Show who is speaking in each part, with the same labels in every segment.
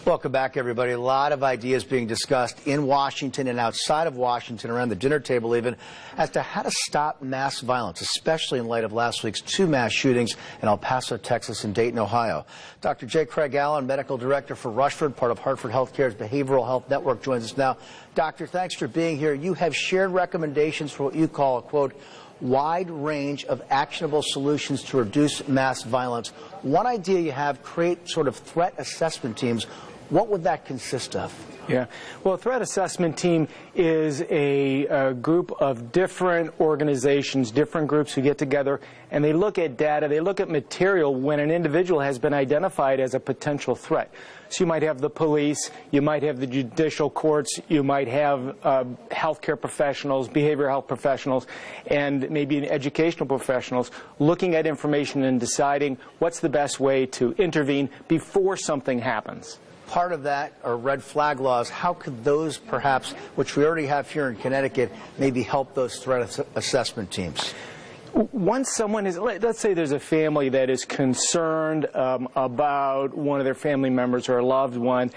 Speaker 1: Welcome back, everybody. A lot of ideas being discussed in Washington and outside of Washington, around the dinner table even, as to how to stop mass violence, especially in light of last week's 2 mass shootings in El Paso, Texas, and Dayton, Ohio. Dr. J. Craig Allen, Medical Director for Rushford, part of Hartford Healthcare's Behavioral Health Network, joins us now. Doctor, thanks for being here. You have shared recommendations for what you call a, quote, wide range of actionable solutions to reduce mass violence. One idea you have, create sort of threat assessment teams. What would that consist of?
Speaker 2: Yeah, well, a threat assessment team is a group of different organizations, different groups who get together and they look at data, they look at material when an individual has been identified as a potential threat. So you might have the police, you might have the judicial courts, you might have healthcare professionals, behavioral health professionals, and maybe educational professionals looking at information and deciding what's the best way to intervene before something happens.
Speaker 1: Part of that are red flag laws. How could those perhaps, which we already have here in Connecticut, maybe help those threat assessment teams?
Speaker 2: Once someone is, let's say there's a family that is concerned about one of their family members or a loved one,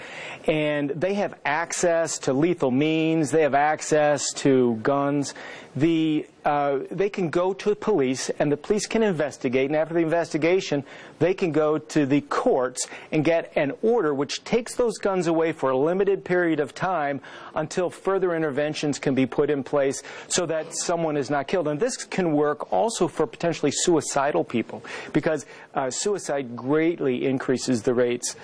Speaker 2: and they have access to lethal means, they have access to guns, they can go to the police and the police can investigate, and after the investigation they can go to the courts and get an order which takes those guns away for a limited period of time until further interventions can be put in place so that someone is not killed. And this can work also for potentially suicidal people, because suicide greatly increases the rates.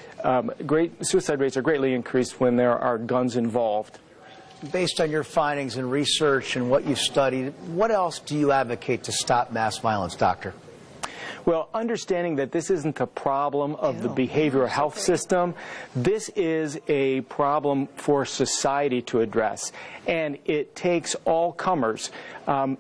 Speaker 2: Suicide rates are greatly increased when there are guns involved.
Speaker 1: Based on your findings and research and what you've studied, what else do you advocate to stop mass violence, Doctor?
Speaker 2: Well, understanding that this isn't a problem of the behavioral health system, this is a problem for society to address. And it takes all comers.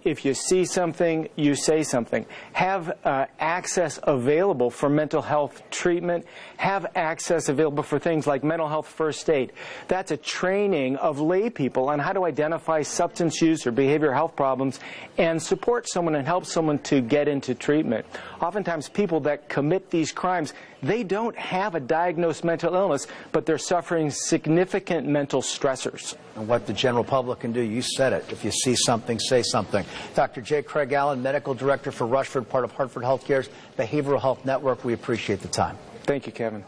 Speaker 2: If you see something, you say something. Have access available for mental health treatment. Have access available for things like mental health first aid. That's a training of lay people on how to identify substance use or behavioral health problems and support someone and help someone to get into treatment. Oftentimes people that commit these crimes, they don't have a diagnosed mental illness, but they're suffering significant mental stressors.
Speaker 1: And what the general public can do, you said it. If you see something, say something. Dr. J. Craig Allen, Medical Director for Rushford, part of Hartford Healthcare's Behavioral Health Network. We appreciate the time.
Speaker 2: Thank you, Kevin.